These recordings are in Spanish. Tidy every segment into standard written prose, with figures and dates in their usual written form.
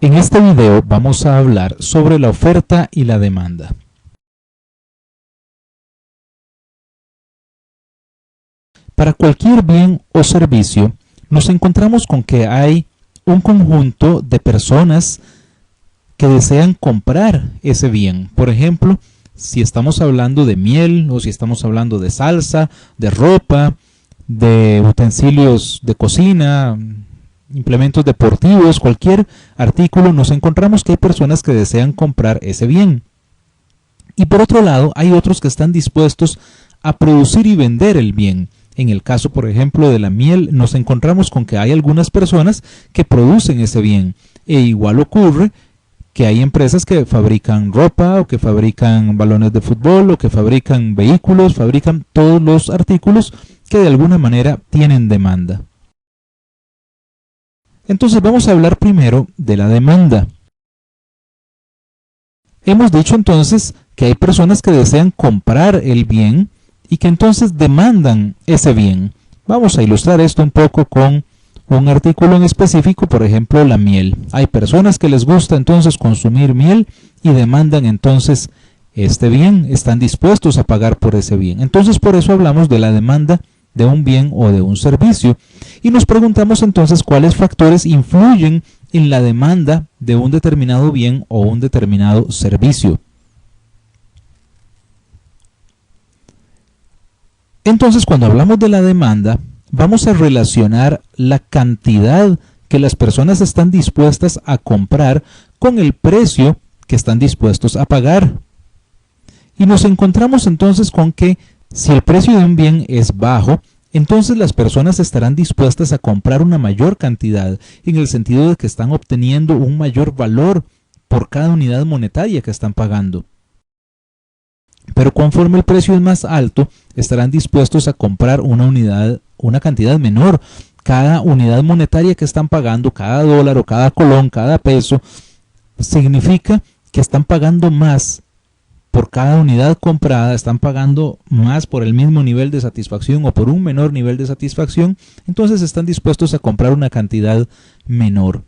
En este video vamos a hablar sobre la oferta y la demanda. Para cualquier bien o servicio, nos encontramos con que hay un conjunto de personas que desean comprar ese bien. Por ejemplo, si estamos hablando de miel o si estamos hablando de salsa, de ropa, de utensilios de cocina, implementos deportivos, cualquier artículo, nos encontramos que hay personas que desean comprar ese bien. Y por otro lado, hay otros que están dispuestos a producir y vender el bien. En el caso, por ejemplo, de la miel, nos encontramos con que hay algunas personas que producen ese bien. E igual ocurre que hay empresas que fabrican ropa o que fabrican balones de fútbol o que fabrican vehículos, fabrican todos los artículos que de alguna manera tienen demanda. Entonces vamos a hablar primero de la demanda. Hemos dicho entonces que hay personas que desean comprar el bien y que entonces demandan ese bien. Vamos a ilustrar esto un poco con un artículo en específico, por ejemplo la miel. Hay personas que les gusta entonces consumir miel y demandan entonces este bien, están dispuestos a pagar por ese bien. Entonces por eso hablamos de la demanda de un bien o de un servicio. Y nos preguntamos entonces cuáles factores influyen en la demanda de un determinado bien o un determinado servicio. Entonces, cuando hablamos de la demanda, vamos a relacionar la cantidad que las personas están dispuestas a comprar con el precio que están dispuestos a pagar. Y nos encontramos entonces con que si el precio de un bien es bajo, entonces las personas estarán dispuestas a comprar una mayor cantidad, en el sentido de que están obteniendo un mayor valor por cada unidad monetaria que están pagando. Pero conforme el precio es más alto, estarán dispuestos a comprar una cantidad menor. Cada unidad monetaria que están pagando, cada dólar o cada colón, cada peso, significa que están pagando más por cada unidad comprada, están pagando más por el mismo nivel de satisfacción o por un menor nivel de satisfacción, entonces están dispuestos a comprar una cantidad menor.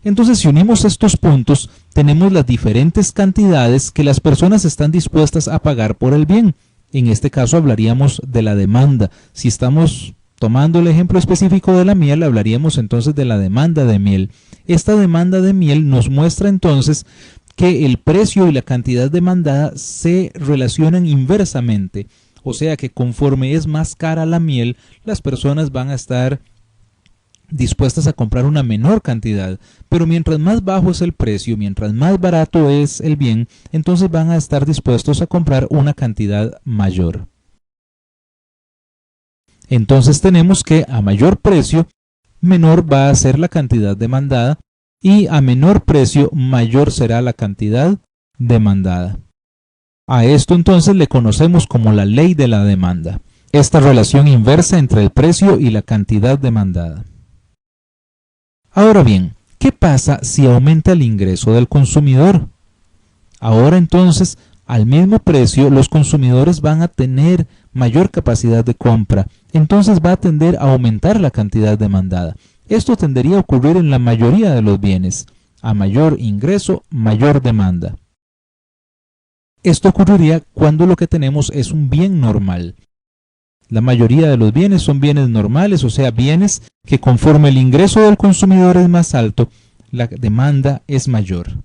Entonces, si unimos estos puntos, tenemos las diferentes cantidades que las personas están dispuestas a pagar por el bien. En este caso hablaríamos de la demanda. Si estamos tomando el ejemplo específico de la miel, hablaríamos entonces de la demanda de miel. Esta demanda de miel nos muestra entonces que el precio y la cantidad demandada se relacionan inversamente. O sea que conforme es más cara la miel, las personas van a estar dispuestas a comprar una menor cantidad, pero mientras más bajo es el precio, mientras más barato es el bien, entonces van a estar dispuestos a comprar una cantidad mayor. Entonces tenemos que a mayor precio, menor va a ser la cantidad demandada y a menor precio, mayor será la cantidad demandada. A esto entonces le conocemos como la ley de la demanda, esta relación inversa entre el precio y la cantidad demandada. Ahora bien, ¿qué pasa si aumenta el ingreso del consumidor? Ahora entonces, al mismo precio, los consumidores van a tener mayor capacidad de compra, entonces va a tender a aumentar la cantidad demandada. Esto tendería a ocurrir en la mayoría de los bienes. A mayor ingreso, mayor demanda. Esto ocurriría cuando lo que tenemos es un bien normal. La mayoría de los bienes son bienes normales, o sea, bienes que conforme el ingreso del consumidor es más alto, la demanda es mayor.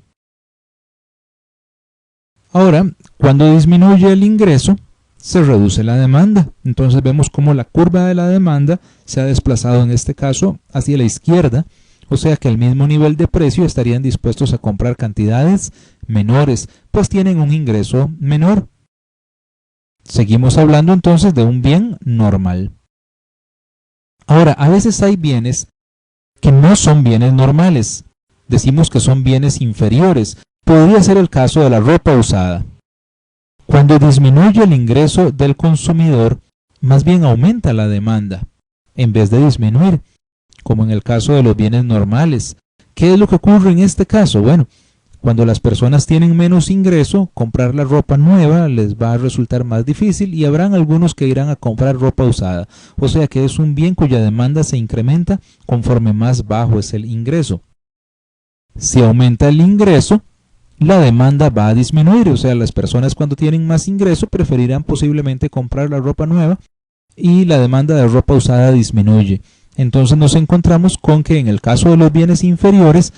Ahora, cuando disminuye el ingreso, se reduce la demanda. Entonces vemos cómo la curva de la demanda se ha desplazado en este caso hacia la izquierda, o sea que al mismo nivel de precio estarían dispuestos a comprar cantidades menores, pues tienen un ingreso menor. Seguimos hablando entonces de un bien normal. Ahora, a veces hay bienes que no son bienes normales. Decimos que son bienes inferiores. Podría ser el caso de la ropa usada. Cuando disminuye el ingreso del consumidor, más bien aumenta la demanda, en vez de disminuir, como en el caso de los bienes normales. ¿Qué es lo que ocurre en este caso? Bueno, cuando las personas tienen menos ingreso, comprar la ropa nueva les va a resultar más difícil y habrán algunos que irán a comprar ropa usada. O sea que es un bien cuya demanda se incrementa conforme más bajo es el ingreso. Si aumenta el ingreso, la demanda va a disminuir, o sea, las personas cuando tienen más ingreso preferirán posiblemente comprar la ropa nueva y la demanda de ropa usada disminuye. Entonces nos encontramos con que en el caso de los bienes inferiores,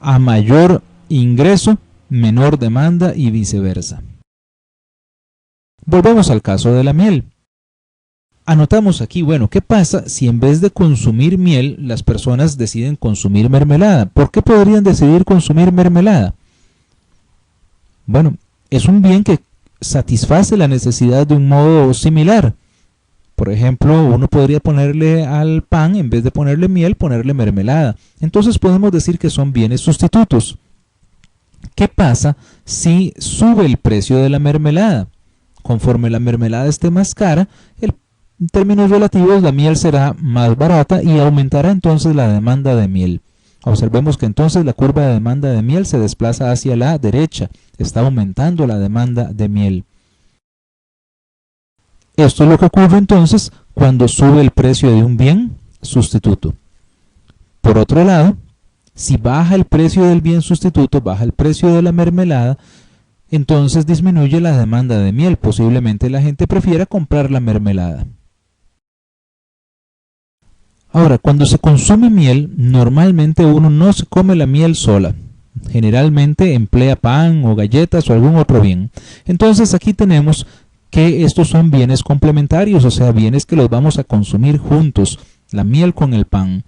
a mayor ingreso, menor demanda y viceversa. Volvemos al caso de la miel. Anotamos aquí, bueno, ¿qué pasa si en vez de consumir miel las personas deciden consumir mermelada? ¿Por qué podrían decidir consumir mermelada? Bueno, es un bien que satisface la necesidad de un modo similar. Por ejemplo, uno podría ponerle al pan, en vez de ponerle miel, ponerle mermelada. Entonces podemos decir que son bienes sustitutos. ¿Qué pasa si sube el precio de la mermelada? Conforme la mermelada esté más cara, en términos relativos la miel será más barata y aumentará entonces la demanda de miel. Observemos que entonces la curva de demanda de miel se desplaza hacia la derecha, está aumentando la demanda de miel. Esto es lo que ocurre entonces cuando sube el precio de un bien sustituto. Por otro lado, si baja el precio del bien sustituto, baja el precio de la mermelada, entonces disminuye la demanda de miel. Posiblemente la gente prefiera comprar la mermelada. Ahora, cuando se consume miel, normalmente uno no se come la miel sola. Generalmente emplea pan o galletas o algún otro bien. Entonces aquí tenemos que estos son bienes complementarios, o sea, bienes que los vamos a consumir juntos, la miel con el pan.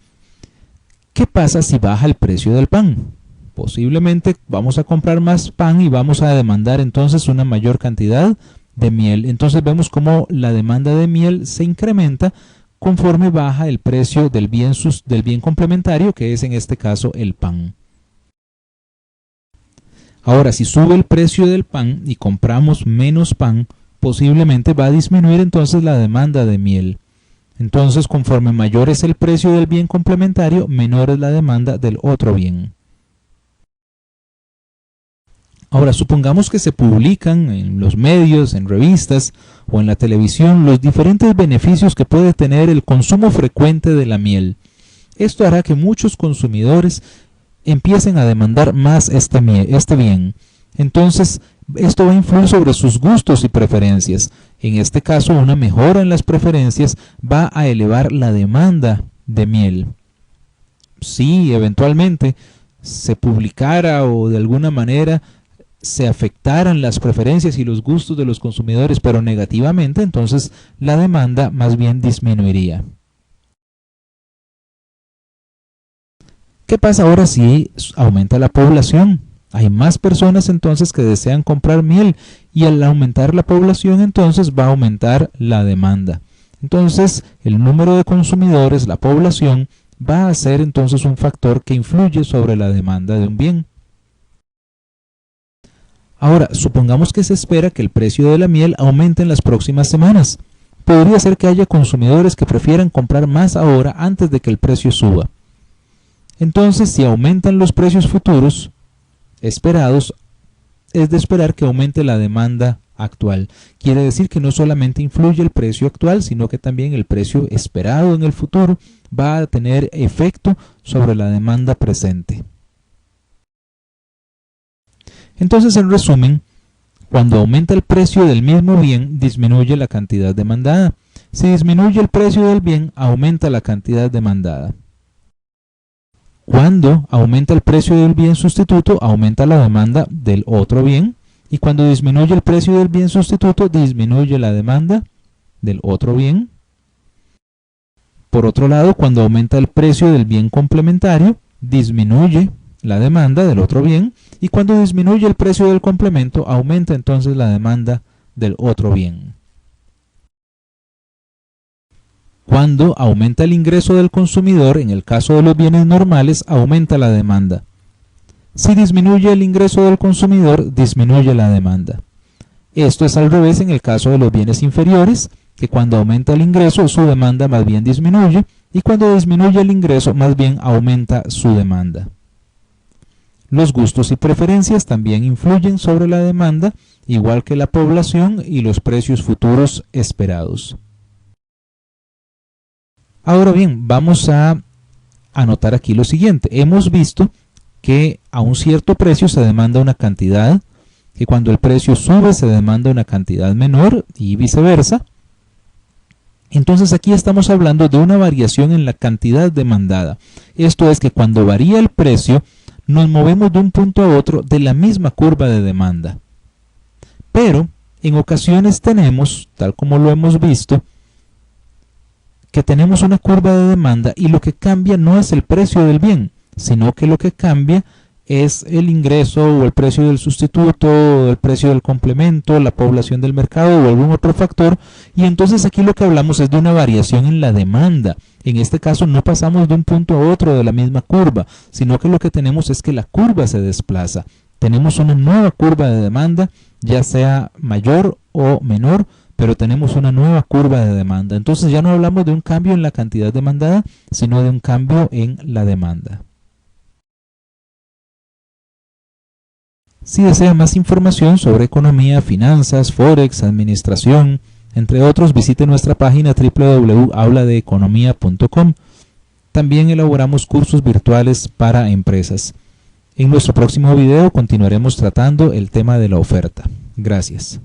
¿Qué pasa si baja el precio del pan? Posiblemente vamos a comprar más pan y vamos a demandar entonces una mayor cantidad de miel. Entonces vemos cómo la demanda de miel se incrementa conforme baja el precio del bien complementario, que es en este caso el pan. Ahora, si sube el precio del pan y compramos menos pan, posiblemente va a disminuir entonces la demanda de miel. Entonces, conforme mayor es el precio del bien complementario, menor es la demanda del otro bien. Ahora, supongamos que se publican en los medios, en revistas o en la televisión los diferentes beneficios que puede tener el consumo frecuente de la miel. Esto hará que muchos consumidores empiecen a demandar más este bien. Entonces, esto va a influir sobre sus gustos y preferencias. En este caso, una mejora en las preferencias va a elevar la demanda de miel. Si eventualmente se publicara o de alguna manera se afectaran las preferencias y los gustos de los consumidores, pero negativamente, entonces la demanda más bien disminuiría. ¿Qué pasa ahora si aumenta la población? Hay más personas entonces que desean comprar miel y al aumentar la población entonces va a aumentar la demanda. Entonces el número de consumidores, la población, va a ser entonces un factor que influye sobre la demanda de un bien. Ahora, supongamos que se espera que el precio de la miel aumente en las próximas semanas. Podría ser que haya consumidores que prefieran comprar más ahora antes de que el precio suba. Entonces, si aumentan los precios futuros esperados, es de esperar que aumente la demanda actual. Quiere decir que no solamente influye el precio actual, sino que también el precio esperado en el futuro va a tener efecto sobre la demanda presente. Entonces, en resumen, cuando aumenta el precio del mismo bien, disminuye la cantidad demandada. Si disminuye el precio del bien, aumenta la cantidad demandada. Cuando aumenta el precio del bien sustituto, aumenta la demanda del otro bien. Y cuando disminuye el precio del bien sustituto, disminuye la demanda del otro bien. Por otro lado, cuando aumenta el precio del bien complementario, disminuye la demanda del otro bien, y cuando disminuye el precio del complemento, aumenta entonces la demanda del otro bien. Cuando aumenta el ingreso del consumidor, en el caso de los bienes normales, aumenta la demanda. Si disminuye el ingreso del consumidor, disminuye la demanda. Esto es al revés en el caso de los bienes inferiores, que cuando aumenta el ingreso, su demanda más bien disminuye, y cuando disminuye el ingreso, más bien aumenta su demanda. Los gustos y preferencias también influyen sobre la demanda, igual que la población y los precios futuros esperados. Ahora bien, vamos a anotar aquí lo siguiente. Hemos visto que a un cierto precio se demanda una cantidad, que cuando el precio sube se demanda una cantidad menor y viceversa. Entonces aquí estamos hablando de una variación en la cantidad demandada. Esto es que cuando varía el precio, nos movemos de un punto a otro de la misma curva de demanda. Pero en ocasiones tenemos, tal como lo hemos visto, que tenemos una curva de demanda y lo que cambia no es el precio del bien, sino que lo que cambia es el ingreso o el precio del sustituto, o el precio del complemento, la población del mercado o algún otro factor, y entonces aquí lo que hablamos es de una variación en la demanda. En este caso no pasamos de un punto a otro de la misma curva, sino que lo que tenemos es que la curva se desplaza. Tenemos una nueva curva de demanda, ya sea mayor o menor, pero tenemos una nueva curva de demanda. Entonces ya no hablamos de un cambio en la cantidad demandada, sino de un cambio en la demanda. Si desea más información sobre economía, finanzas, forex, administración, entre otros, visite nuestra página www.auladeeconomia.com. También elaboramos cursos virtuales para empresas. En nuestro próximo video continuaremos tratando el tema de la oferta. Gracias.